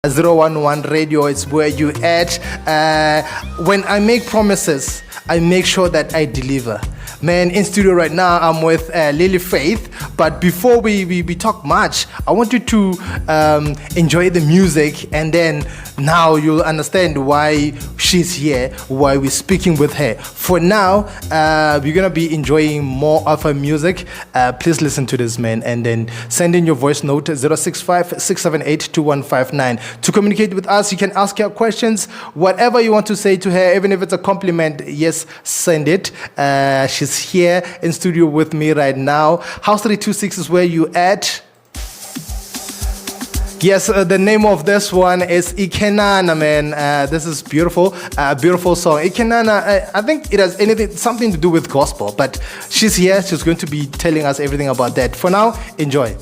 011 Radio is where you at. When I make promises, I make sure that I deliver. Man, in studio right now, I'm with Lilyfaith. But before we talk much, I want you to enjoy the music, and then now you'll understand why she's here, why we're speaking with her. For now, we're gonna be enjoying more of her music. Please listen to this, man, and then send in your voice note 065-678-2159. To communicate with us, you can ask her questions, whatever you want to say to her, even if it's a compliment, yes, send it. She's here in studio with me right now. House 326 is where you at. Yes, the name of this one is Ikenana, man. This is beautiful, beautiful song. Ikenana, I think it has something to do with gospel, but she's here. She's going to be telling us everything about that. For now, enjoy.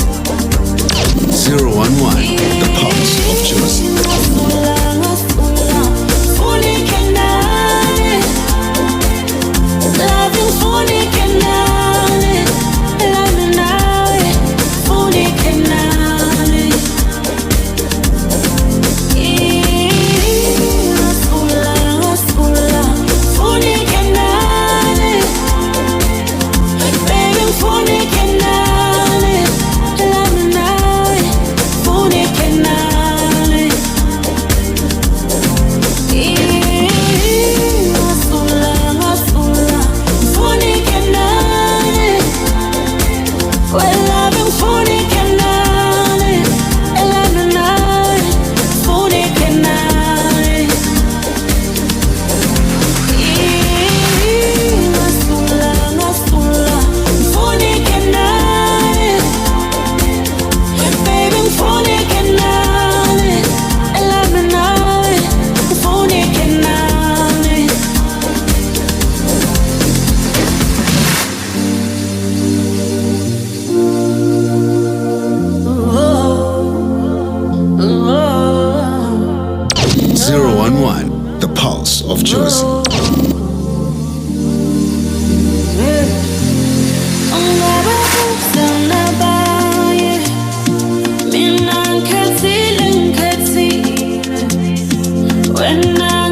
011, the pulse of Jersey. The pulse of Jersey. When I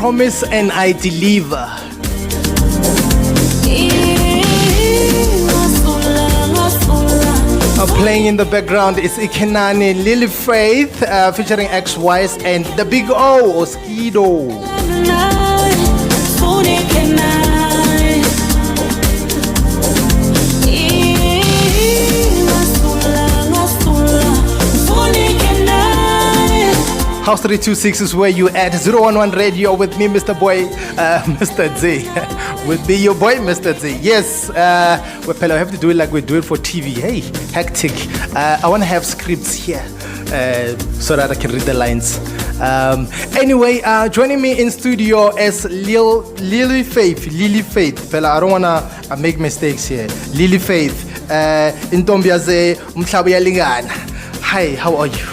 promise and I deliver. Playing in the background is Ikenani Lilyfaith featuring X-Wise and the Big O, Oskido. House 326 is where you at. 011 Radio with me, Mr. Boy, Mr. Z. With me, your boy, Mr. Z. Yes, well, Pella, I have to do it like we do it for TV. Hey, hectic. I want to have scripts here so that I can read the lines. Anyway, joining me in studio is Lilyfaith. Pella, I don't want to make mistakes here. Lilyfaith. Intombiaze Mhlabu Lingana. Hi, how are you?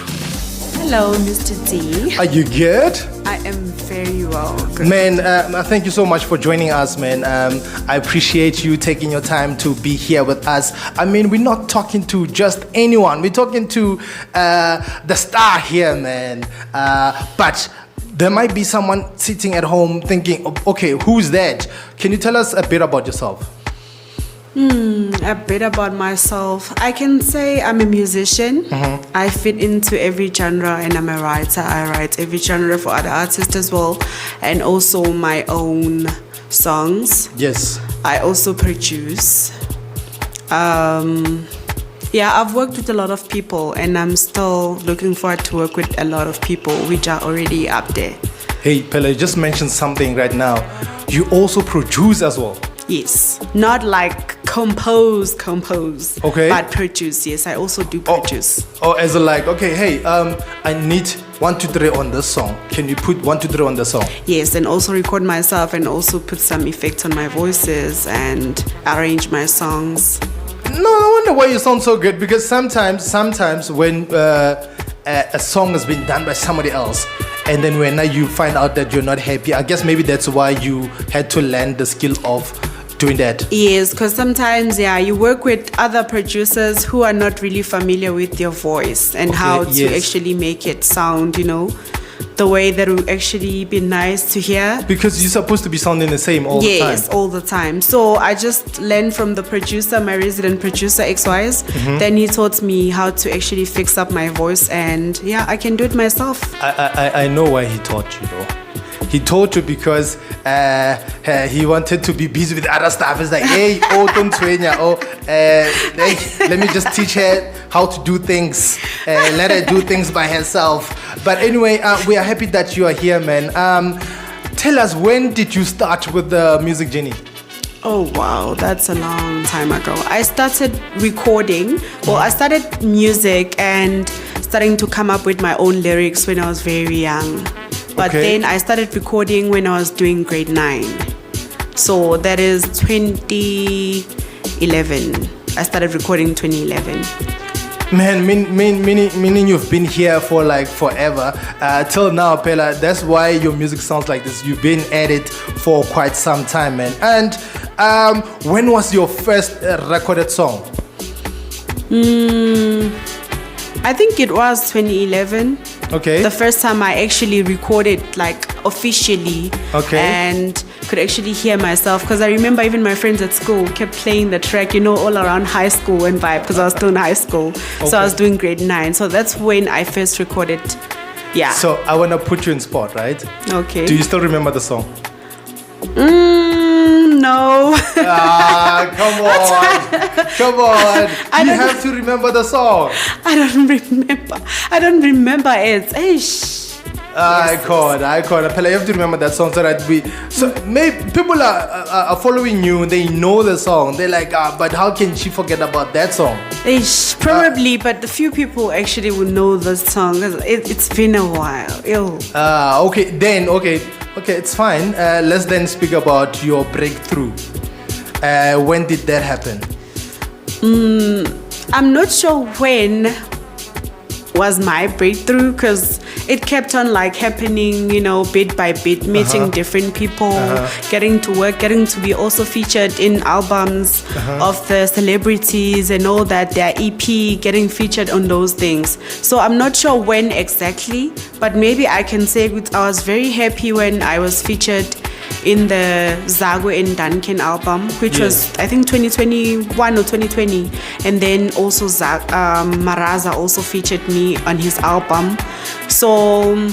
Hello, Mr. D. Are you good? I am very well. Good. Man, thank you so much for joining us, man. I appreciate you taking your time to be here with us. I mean, we're not talking to just anyone. We're talking to the star here, man. But there might be someone sitting at home thinking, okay, who's that? Can you tell us a bit about yourself? A bit about myself. I can say I'm a musician. Mm-hmm. I fit into every genre and I'm a writer. I write every genre for other artists as well and also my own songs. Yes. I also produce. I've worked with a lot of people and I'm still looking forward to work with a lot of people which are already up there. Hey, Pella, you just mentioned something right now. You also produce as well. Yes, not like compose, okay, but produce. Yes, I also do produce. Oh, as a like, okay, hey, I need 1, 2, 3 on this song. Can you put 1, 2, 3 on the song? Yes, and also record myself and also put some effects on my voices and arrange my songs. No, I wonder why you sound so good because sometimes when a song has been done by somebody else and then when you find out that you're not happy, I guess maybe that's why you had to learn the skill of doing that. Yes, because sometimes, you work with other producers who are not really familiar with your voice and how to actually make it sound, the way that will actually be nice to hear. Because you're supposed to be sounding the same all the time. Yes, all the time. So I just learned from the producer, my resident producer, X-Wise. Mm-hmm. Then he taught me how to actually fix up my voice and I can do it myself. I know why he taught you though. He taught you because he wanted to be busy with other stuff. It's like, hey, don't train ya. Let me just teach her how to do things. Let her do things by herself. But anyway, we are happy that you are here, man. Tell us, when did you start with the music journey? Oh, wow, that's a long time ago. I started recording. Well, I started music and starting to come up with my own lyrics when I was very young. But then I started recording when I was doing grade 9. So that is 2011. I started recording in 2011. Man, meaning you've been here for like forever. Till now, Pella, that's why your music sounds like this. You've been at it for quite some time, man. And when was your first recorded song? I think it was 2011. Okay. The first time I actually recorded like officially and could actually hear myself because I remember even my friends at school kept playing the track, all around high school and vibe because I was still in high school. So I was doing grade 9. So that's when I first recorded. Yeah. So I want to put you in spot, right? Okay. Do you still remember the song? No. Come on. You have to remember the song. I don't remember it. I can't. Pella, you have to remember that song so that maybe people are following you. They know the song. They're like, but how can she forget about that song? Probably, but a few people actually would know the song. It's been a while. Okay, it's fine. Let's then speak about your breakthrough. When did that happen? I'm not sure when was my breakthrough because it kept on like happening, bit by bit, meeting different people, getting to work, getting to be also featured in albums of the celebrities and all that, their EP, getting featured on those things. So I'm not sure when exactly, but maybe I can say I was very happy when I was featured in the Zagwe and Duncan album, which was, I think, 2021 or 2020. And then also Maraza also featured me on his album. So,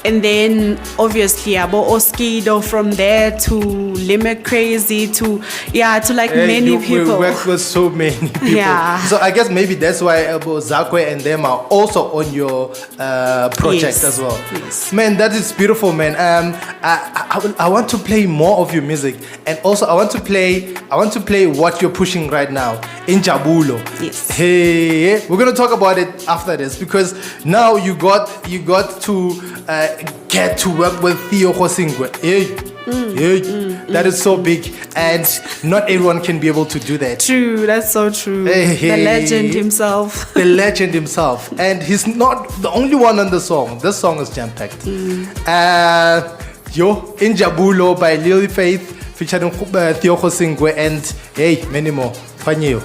and then obviously Abo Oskido, from there to Limit Crazy to many people. We worked with so many people. Yeah. So I guess maybe that's why Zakwe and them are also on your project as well. Yes. Man, that is beautiful, man. I want to play more of your music, and also I want to play what you're pushing right now in Jabulo. Yes. Hey, we're gonna talk about it after this, because now you got to get to work with Theo Hosingwe. That is so big, and not everyone can be able to do that. True, that's so true. The legend himself. The legend himself. And he's not the only one on the song. This song is jam-packed. In Jabulo by Lilyfaith, featuring Theo Hosingwe, and many more. Fanyo.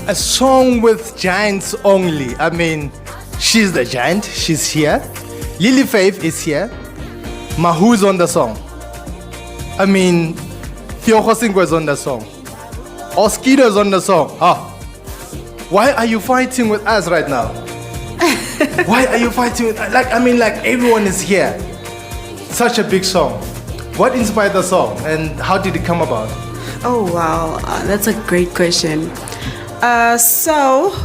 A song with giants only. I mean, she's the giant. She's here. Lilyfaith is here. Mahu's on the song. I mean, Theo Hosingwe is on the song. Oskido is on the song. Why are you fighting with us right now? Why are you fighting with us? Like everyone is here. Such a big song. What inspired the song, and how did it come about? Oh wow, that's a great question. So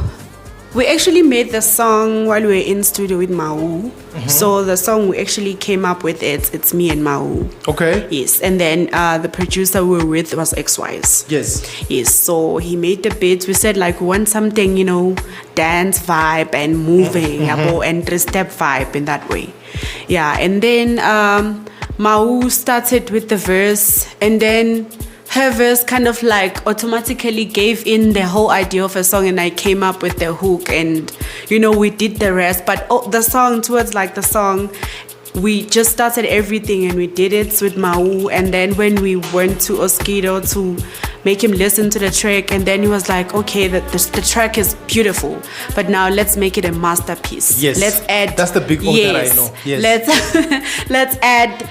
we actually made the song while we were in studio with Mau. So the song we actually came up with it's me and Mau. Okay. Yes, and then the producer we were with was XYZ. Yes. So he made the beats. We said we want something, dance vibe and moving, and 3-step vibe in that way. Yeah, and then Mau started with the verse, and then her verse kind of automatically gave in the whole idea of a song, and I came up with the hook, and we did the rest. But the song, towards the song, we just started everything and we did it with Mau. And then when we went to Oskido to make him listen to the track, and then he was like, okay, the track is beautiful, but now let's make it a masterpiece. Yes. Let's add. That's the big one that I know. Yes. Let's add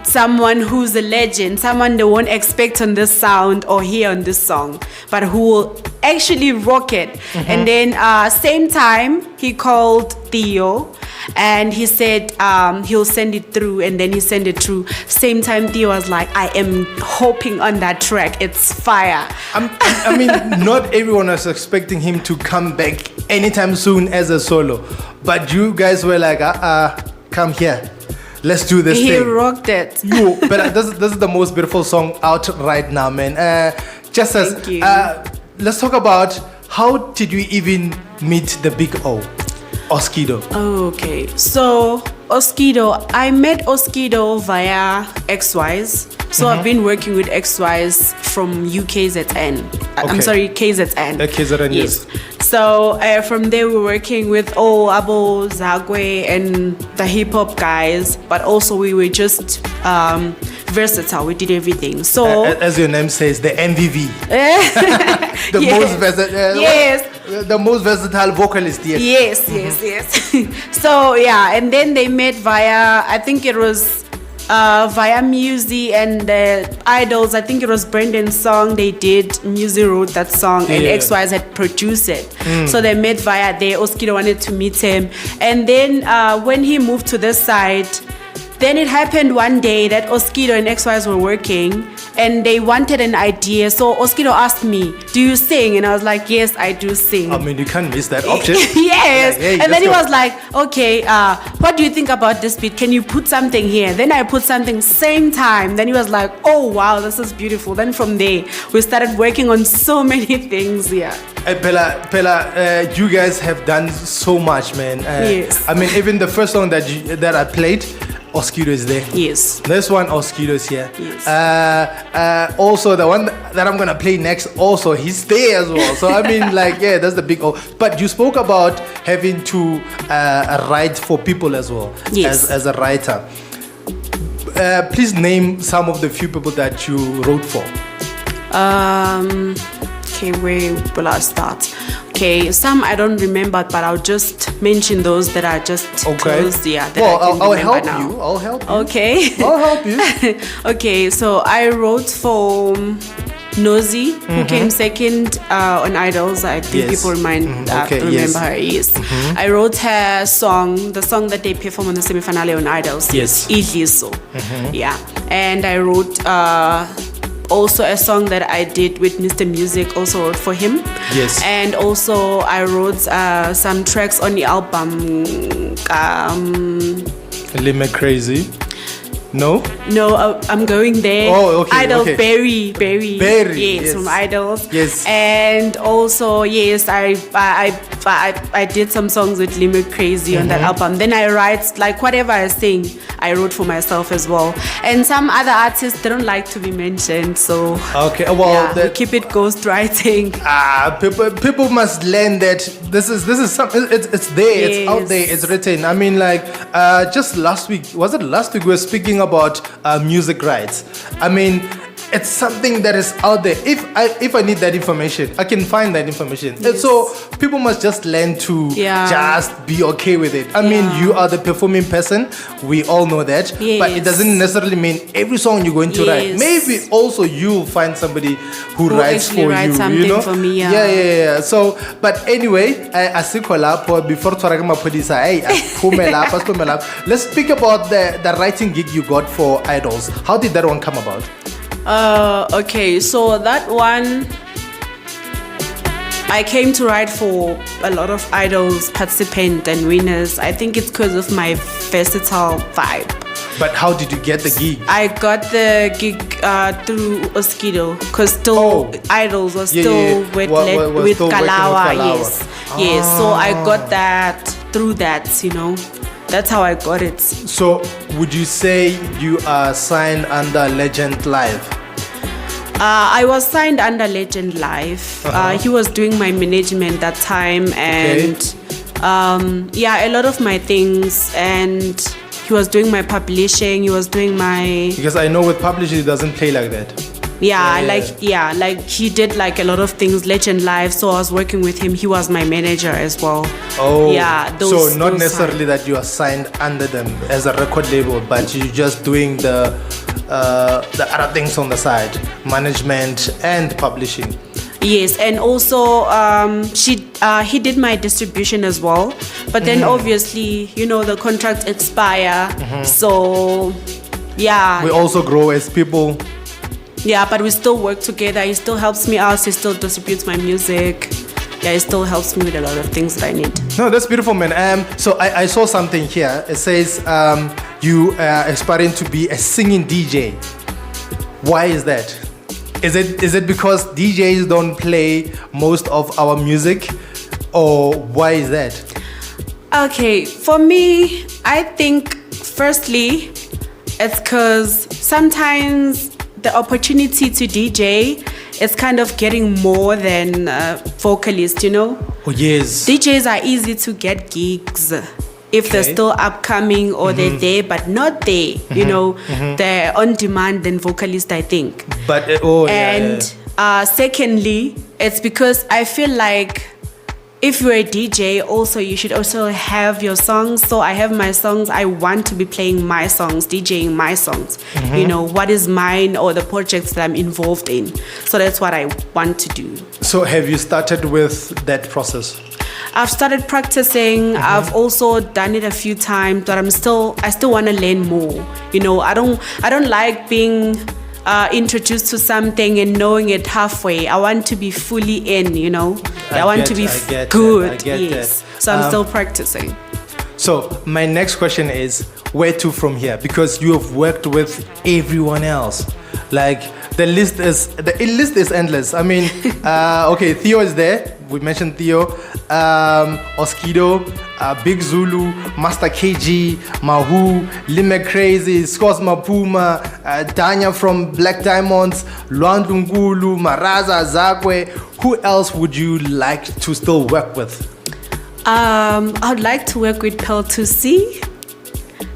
someone who's a legend, someone they won't expect on this sound or hear on this song, but who will actually rock it. Mm-hmm. And then same time he called Theo and he said he'll send it through, and then he sent it through. Same time Theo was like, I am hoping on that track, it's fire. I mean, not everyone was expecting him to come back anytime soon as a solo, but you guys were like, come here, let's do this He thing. rocked it. Yo, but this is the most beautiful song out right now, man. Thank you. Let's talk about, how did you even meet the big O, Oskido? Okay, so Oskido, I met Oskido via XYs. So I've been working with XYs from UKZN. I'm Okay. sorry, KZN. KZN, yes. So from there we're working with Abo, Zagwe, and the hip hop guys. But also we were just versatile. We did everything. So As your name says, the MVV. The Yes. most versatile. Yes. The most versatile vocalist. Yes. Yes. So yeah, and then they met via, I think it was via Musi and the Idols. I think it was Brendan's song they did. Musi wrote that song and Yeah. XYZ had produced it. So they met via there. Oskido wanted to meet him. And then when he moved to this side, then it happened one day that Oskido and XYZ were working and they wanted an idea. So Oskido asked me, do you sing? And I was like, yes, I do sing. I mean, you can't miss that option. Yes. Like, hey, And let's then he go. was like, okay, what do you think about this beat? Can you put something here? Then I put something same time. Then he was like, oh, wow, this is beautiful. Then from there, we started working on so many things. Yeah. Pella, you guys have done so much, man. Yes. I mean, even the first song that I played, Oskido is there. Yes. This one, Oskido is here. Yes. Also, the one that I'm gonna play next, also he's there as well. So I mean, like, yeah, that's the big O. But you spoke about having to write for people as well. Yes. As a writer. Please name some of the few people that you wrote for. Okay, where will I start? Okay, some I don't remember, but I'll just mention those that are just close. Yeah, that well, I can I'll remember help now. you. I'll help you. Okay. I'll help you. Okay, so I wrote for Nosy, who came second on Idols. I think Yes. people remember yes. her. Yes. I wrote her song, the song that they perform on the semi-finale on Idols. Yes. Idliso. Yeah. And I wrote also a song that I did with Mr. Music, also wrote for him. Yes. And also I wrote some tracks on the album. Limit Crazy. No? No, I'm going there. Oh, okay, Idols, okay. Berry. Berry, Yes, yes. from Idols. Yes. And also, yes, I did some songs with Limit Crazy on that album. Then I write, like, whatever I sing, I wrote for myself as well. And some other artists, they don't like to be mentioned, so Okay, well, yeah, we keep it ghostwriting. people must learn that this is something. It's there. It's out Yes. there. It's written. I mean, like, just last week, was it last week? We were speaking about music rights. I mean, it's something that is out there. If I need that information, I can find that information. And so people must just learn to just be okay with it. I mean, you are the performing person. We all know that. But it Yes. doesn't necessarily mean every song you're going to write. Yes. Maybe also you'll find somebody who writes actually for writes you. something You know? for me, Yeah. So, but anyway, asikho lapho before tshwara ke maphodisa, hey, asiphume lapha, asiphume lapha. Let's speak about the writing gig you got for Idols. How did that one come about? Okay, so that one, I came to write for a lot of Idols participants and winners. I think it's because of my versatile vibe. But how did you get the gig? I got the gig through Oskido, because still Idols was still with still working Kalawa. with Kalawa. Yes. So I got that through that, you know. That's how I got it. So, would you say you are signed under Legend Live? I was signed under Legend Live. He was doing my management that time, and a lot of my things, and he was doing my publishing. He was doing my. Because I know with publishing it doesn't play like that. Like he did like a lot of things, Legend Live. So I was working with him. He was my manager as well. Oh, yeah. So not necessarily that you are signed under them as a record label, but you're just doing the other things on the side, management and publishing. Yes, and also he did my distribution as well. But then obviously, the contracts expire. So yeah. We also grow as people. Yeah, but we still work together. He still helps me out. He still distributes my music. Yeah, he still helps me with a lot of things that I need. No, that's beautiful, man. So I saw something here. It says you are aspiring to be a singing DJ. Why is that? Is it because DJs don't play most of our music, or why is that? Okay, for me, I think firstly, it's because sometimes the opportunity to DJ is kind of getting more than vocalists, Oh, yes. DJs are easy to get gigs if they're still upcoming or they're there but not there. They're on demand than vocalists, I think. But secondly, it's because I feel like if you're a DJ, also you should also have your songs. So I have my songs. I want to be playing my songs, DJing my songs. What is mine or the projects that I'm involved in. So that's what I want to do. So have you started with that process? I've started practicing. I've also done it a few times, but I still want to learn more. I don't like being introduced to something and knowing it halfway. I want to be fully in, I want to be good. Yes. So I'm still practicing. So my next question is, where to from here? Because you have worked with everyone else. Like the list is endless. I mean, okay, Theo is there. We mentioned Theo, Oskido, Big Zulu, Master KG, Mahu, Lime Crazy, Scos Mapuma, Danya from Black Diamonds, Luandungulu, Maraza, Zakwe. Who else would you like to still work with? I'd like to work with Pearl 2C.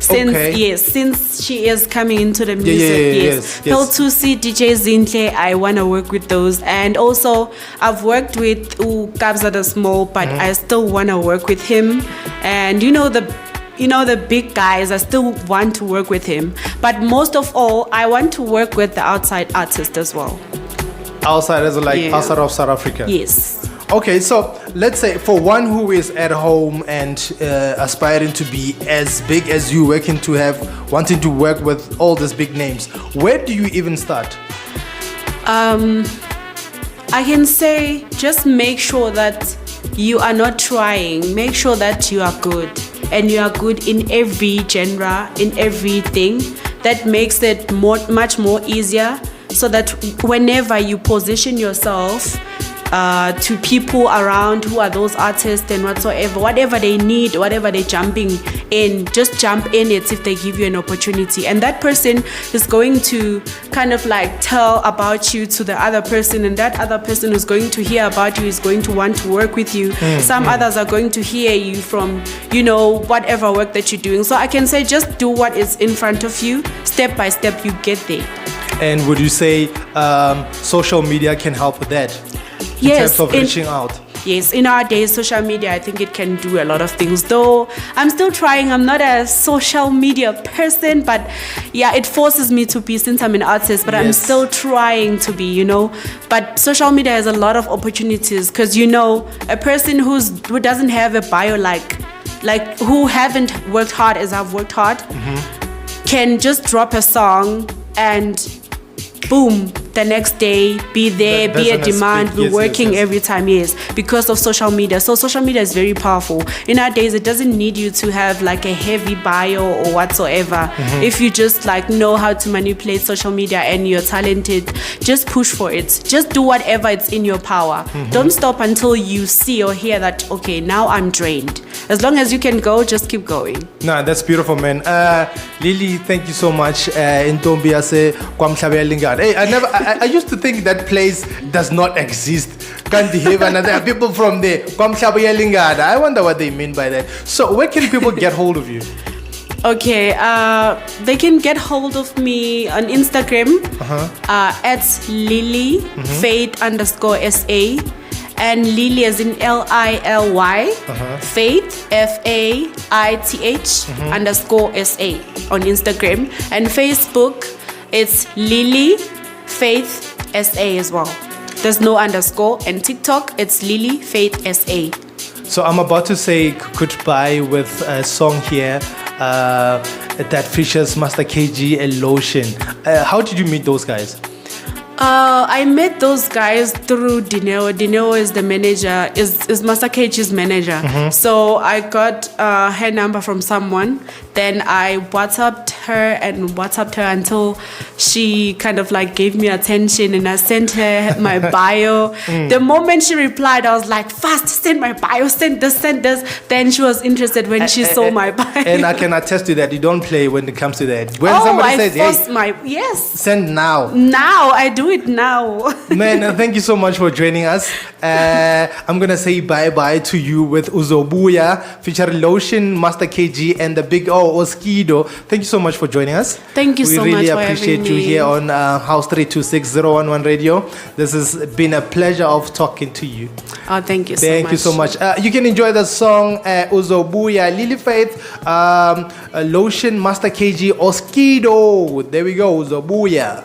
Since she is coming into the music, yes. Pearl 2C, DJ Zintle, I want to work with those. And also, I've worked with Kabza the Small, but I still want to work with him. And the big guys, I still want to work with him. But most of all, I want to work with the outside artists as well. Outside outside of South Africa? Yes. Okay, so let's say for one who is at home and aspiring to be as big as you, wanting to work with all these big names, where do you even start? I can say just make sure that you are not trying. Make sure that you are good, and you are good in every genre, in everything. That makes it much more easier, so that whenever you position yourself to people around who are those artists and whatever they need, whatever they're jumping in, just jump in it if they give you an opportunity. And that person is going to kind of like tell about you to the other person, and that other person who's going to hear about you is going to want to work with you. Some others are going to hear you from, whatever work that you're doing. So I can say just do what is in front of you. Step by step, you get there. And would you say social media can help with that? In terms of reaching out? Yes, in our days, social media, I think it can do a lot of things. Though I'm still trying. I'm not a social media person, but yeah, it forces me to be since I'm an artist. But I'm still trying to be, But social media has a lot of opportunities because, a person who doesn't have a bio like who haven't worked hard as I've worked hard, can just drop a song and boom, the next day, be there, be a demand, be working every time, because of social media. So social media is very powerful. In our days, it doesn't need you to have like a heavy bio or whatsoever. If you just know how to manipulate social media and you're talented, just push for it. Just do whatever it's in your power. Don't stop until you see or hear that, okay, now I'm drained. As long as you can go, just keep going. No, that's beautiful, man. Lily, thank you so much. In Tombiase, Hey, I used to think that place does not exist. Can't behave, and there are people from there. I wonder what they mean by that. So where can people get hold of you? Okay, they can get hold of me on Instagram at Lilyfaith _SA, and Lily as in Lily, Faith FAITH _SA on Instagram, and Facebook it's Lilyfaith SA as well. There's no underscore, and TikTok it's Lilyfaith SA. So I'm about to say goodbye with a song here that features Master KG and Lotion. How did you meet those guys? I met those guys through Dineo. Dineo is the manager, is Master KG's manager. So I got her number from someone. Then I WhatsApped her until she kind of like gave me attention, and I sent her my bio. The moment she replied, I was like, fast, send my bio, send this. Then she was interested when she saw my bio. And I can attest to that. You don't play when it comes to that. When somebody says, hey, yes, send now. Now, I do it now. Man, thank you so much for joining us. I'm going to say bye-bye to you with Uzobuya, featuring Lotion, Master KG, and the big Oskido. Thank you so much for joining us. Thank you so much. We really for appreciate having you me. here on House 326011 Radio. This has been a pleasure of talking to you. Oh, thank you so much. Thank you so much. You can enjoy the song Uzobuya, Lilyfaith, Lotion, Master KG, Oskido. There we go, Uzobuya.